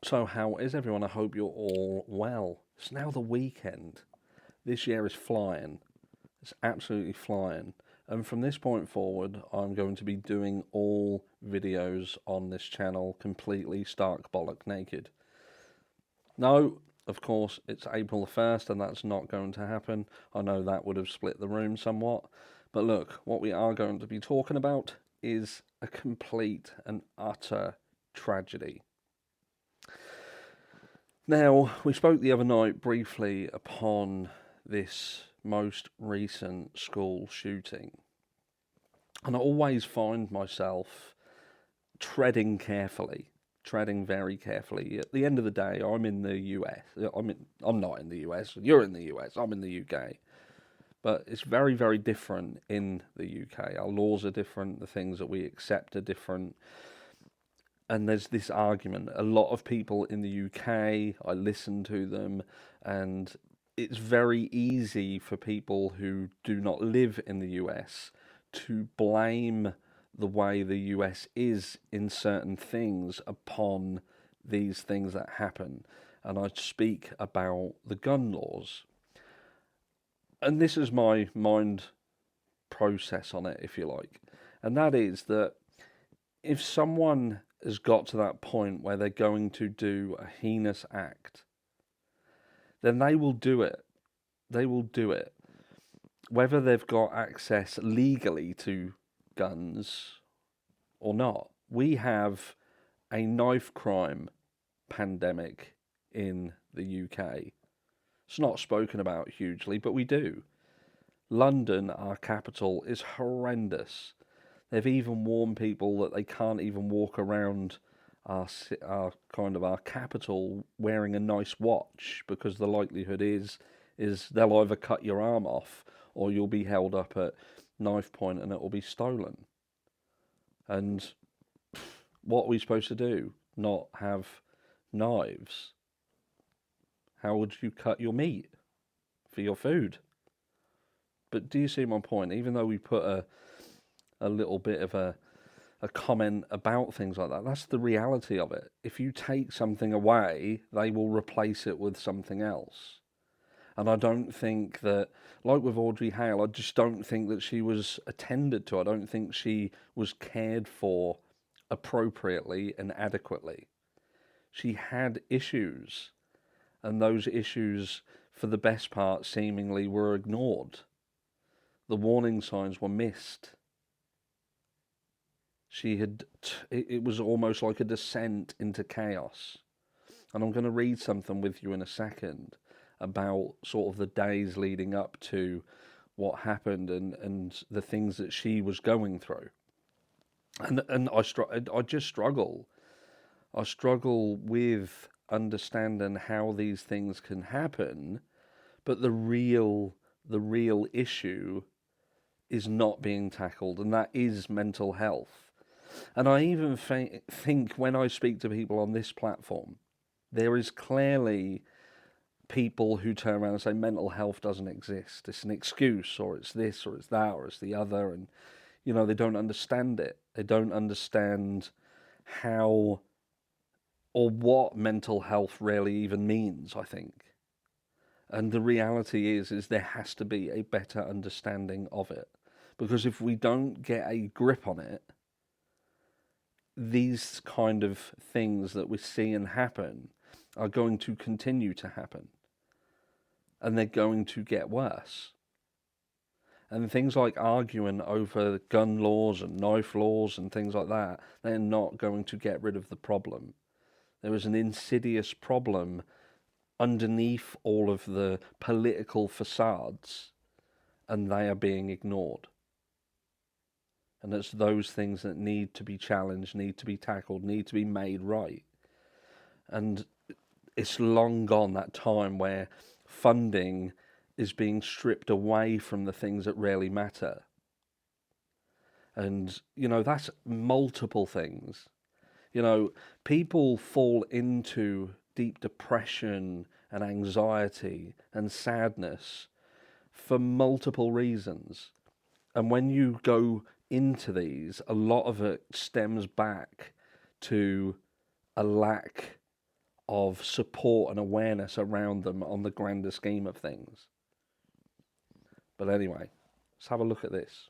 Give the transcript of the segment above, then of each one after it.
So how is everyone? I hope you're all well. It's now the weekend. This year is flying. It's absolutely flying. And from this point forward, I'm going to be doing all videos on this channel completely stark bollock naked. No, of course, it's April the 1st and that's not going to happen. I know that would have split the room somewhat. But look, what we are going to be talking about is a complete and utter tragedy. Now, we spoke the other night briefly upon this most recent school shooting, and I always find myself treading very carefully. At the end of the day, I'm in the US. I'm not in the US. You're in the US. I'm in the UK. But it's very, very different in the UK. Our laws are different. The things that we accept are different. And there's this argument. A lot of people in the UK, I listen to them, and it's very easy for people who do not live in the US to blame the way the US is in certain things upon these things that happen. And I speak about the gun laws. And this is my mind process on it, if you like. And that is that if someone has got to that point where they're going to do a heinous act, then they will do it. They will do it. Whether they've got access legally to guns or not. We have a knife crime pandemic in the UK. It's not spoken about hugely, but we do. London, our capital, is horrendous. They've even warned people that they can't even walk around our capital wearing a nice watch, because the likelihood is they'll either cut your arm off or you'll be held up at knife point and it will be stolen. And what are we supposed to do? Not have knives? How would you cut your meat for your food? But do you see my point? Even though we put a little bit of a comment about things like that, that's the reality of it. If you take something away, they will replace it with something else. And I don't think that, like with Audrey Hale, I just don't think that she was attended to. I don't think she was cared for appropriately and adequately. She had issues, and those issues, for the best part, seemingly were ignored. The warning signs were missed. It was almost like a descent into chaos. And I'm going to read something with you in a second about sort of the days leading up to what happened and the things that she was going through. And I just struggle. I struggle with understanding how these things can happen, but the real issue is not being tackled, and that is mental health. And I even think when I speak to people on this platform, there is clearly people who turn around and say mental health doesn't exist. It's an excuse, or it's this, or it's that, or it's the other. And, they don't understand it. They don't understand how or what mental health really even means, I think. And the reality is there has to be a better understanding of it. Because if we don't get a grip on it, these kind of things that we're seeing happen are going to continue to happen. And they're going to get worse. And things like arguing over gun laws and knife laws and things like that, they're not going to get rid of the problem. There is an insidious problem underneath all of the political facades, and they are being ignored. And it's those things that need to be challenged, need to be tackled, need to be made right. And it's long gone, that time where funding is being stripped away from the things that really matter. And, that's multiple things. People fall into deep depression and anxiety and sadness for multiple reasons. And when you go into these, a lot of it stems back to a lack of support and awareness around them on the grander scheme of things. But anyway, let's have a look at this.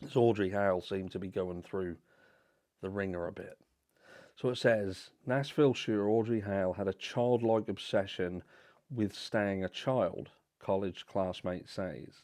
As Audrey Hale seemed to be going through the ringer a bit. So it says, Nashville shooter Audrey Hale had a childlike obsession with staying a child, college classmate says.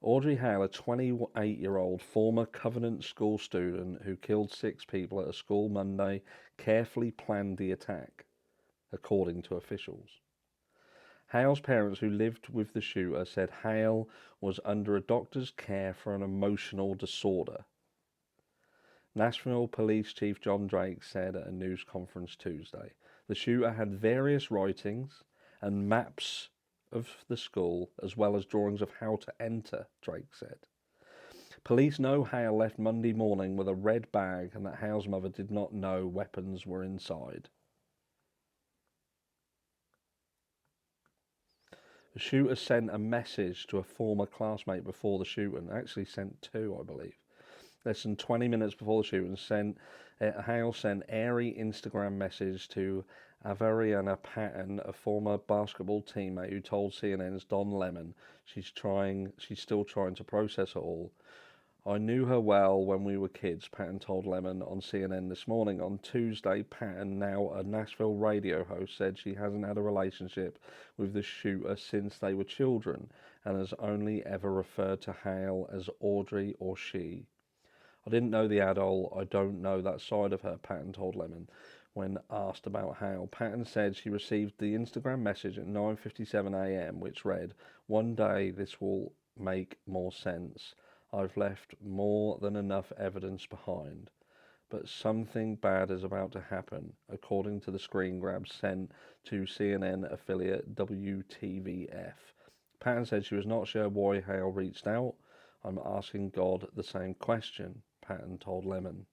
Audrey Hale, a 28-year-old former Covenant School student who killed 6 people at a school Monday, carefully planned the attack, according to officials. Hale's parents, who lived with the shooter, said Hale was under a doctor's care for an emotional disorder. Nashville Police Chief John Drake said at a news conference Tuesday, the shooter had various writings and maps of the school, as well as drawings of how to enter, Drake said. Police know Hale left Monday morning with a red bag and that Hale's mother did not know weapons were inside. The shooter sent a message to a former classmate before the shooting, actually sent 2, I believe. Less than 20 minutes before the shooting, Hale sent airy Instagram message to Avariana Patton, a former basketball teammate, who told CNN's Don Lemon she's still trying to process it all. I knew her well when we were kids, Patton told Lemon on CNN this morning. On Tuesday, Patton, now a Nashville radio host, said she hasn't had a relationship with the shooter since they were children and has only ever referred to Hale as Audrey or she. I didn't know the adult. I don't know that side of her, Patton told Lemon when asked about Hale. Patton said she received the Instagram message at 9:57 a.m, which read, "One day this will make more sense. I've left more than enough evidence behind. But something bad is about to happen," according to the screen grab sent to CNN affiliate WTVF. Patton said she was not sure why Hale reached out. "I'm asking God the same question," Patton told Lemon.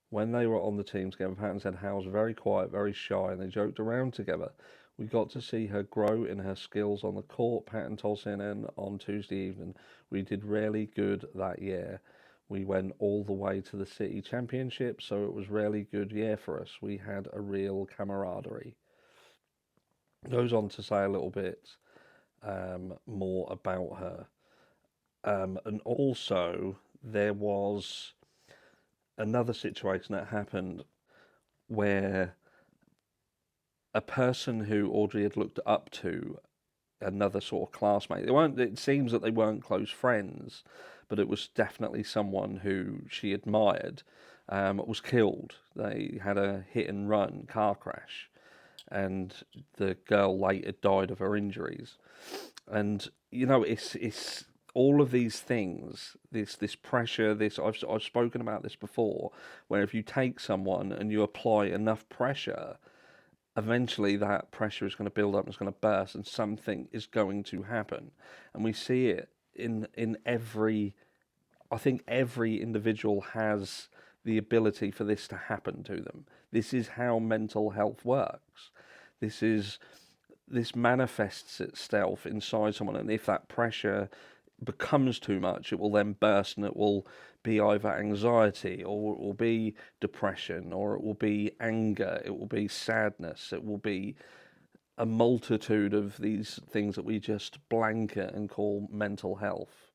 When they were on the team together, Patton said Hale was very quiet, very shy, and they joked around together. "We got to see her grow in her skills on the court," Patton told CNN on Tuesday evening. "We did really good that year. We went all the way to the city championship, so it was really good year for us. We had a real camaraderie." Goes on to say a little bit more about her. And also, there was another situation that happened where a person who Audrey had looked up to, another sort of classmate, it seems that they weren't close friends, but it was definitely someone who she admired, was killed. They had a hit and run car crash, and the girl later died of her injuries. And it's all of these things, this pressure, I've spoken about this before, where if you take someone and you apply enough pressure, eventually that pressure is going to build up, it's going to burst, and something is going to happen. And we see it in every, I think every individual has the ability for this to happen to them. This is how mental health works. This manifests itself inside someone, and if that pressure becomes too much, it will then burst, and it will be either anxiety, or it will be depression, or it will be anger, it will be sadness, it will be a multitude of these things that we just blanket and call mental health.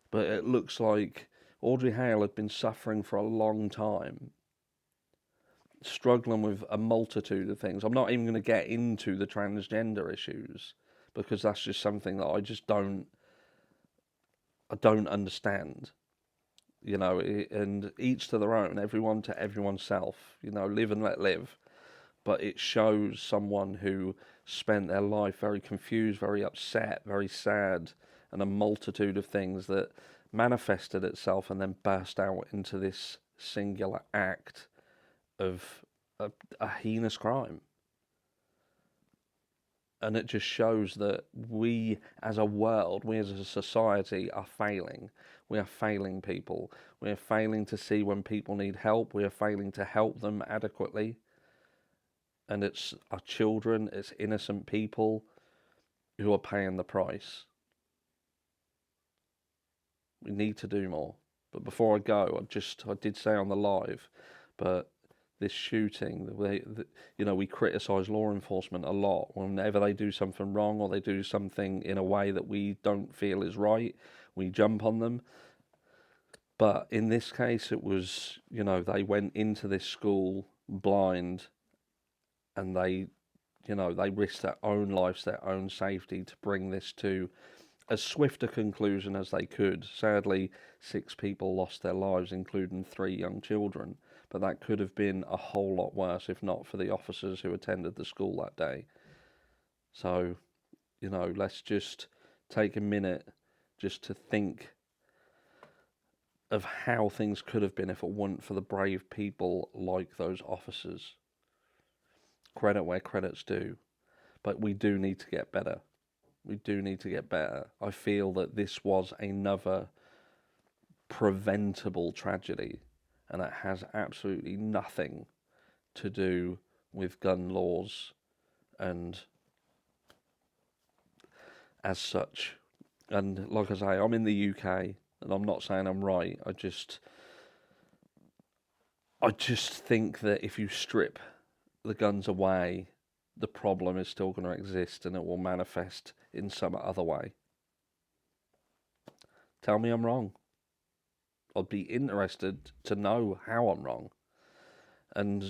But it looks like Audrey Hale had been suffering for a long time, struggling with a multitude of things. I'm not even going to get into the transgender issues, because that's just something that I don't understand, and each to their own, everyone to everyone's self, live and let live. But it shows someone who spent their life very confused, very upset, very sad, and a multitude of things that manifested itself and then burst out into this singular act of a heinous crime. And it just shows that we as a world, we as a society are failing. We are failing people. We are failing to see when people need help. We are failing to help them adequately. And it's our children, it's innocent people who are paying the price. We need to do more. But before I go, I did say on the live, but this shooting. We criticise law enforcement a lot. Whenever they do something wrong or they do something in a way that we don't feel is right, we jump on them. But in this case, it was, they went into this school blind, and they risked their own lives, their own safety, to bring this to as swift a conclusion as they could. Sadly, 6 people lost their lives, including 3 young children. But that could have been a whole lot worse if not for the officers who attended the school that day. So, let's just take a minute just to think of how things could have been if it weren't for the brave people like those officers. Credit where credit's due. But we do need to get better. We do need to get better. I feel that this was another preventable tragedy, and it has absolutely nothing to do with gun laws and as such. And like I say, I'm in the UK, and I'm not saying I'm right. I just think that if you strip the guns away, the problem is still going to exist, and it will manifest in some other way. Tell me I'm wrong. I'd be interested to know how I'm wrong. And,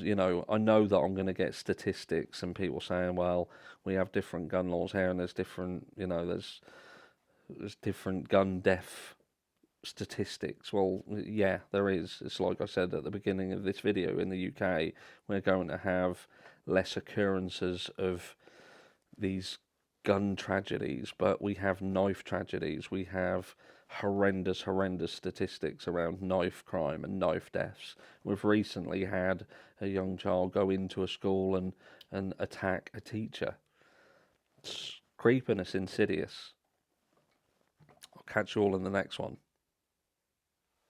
I know that I'm going to get statistics and people saying, well, we have different gun laws here, and there's different, there's different gun death statistics. Well, yeah, there is. It's like I said at the beginning of this video, in the UK, we're going to have less occurrences of these gun tragedies, but we have knife tragedies. We have horrendous statistics around knife crime and knife deaths. We've recently had a young child go into a school and attack a teacher. It's creepy and it's insidious. I'll catch you all in the next one.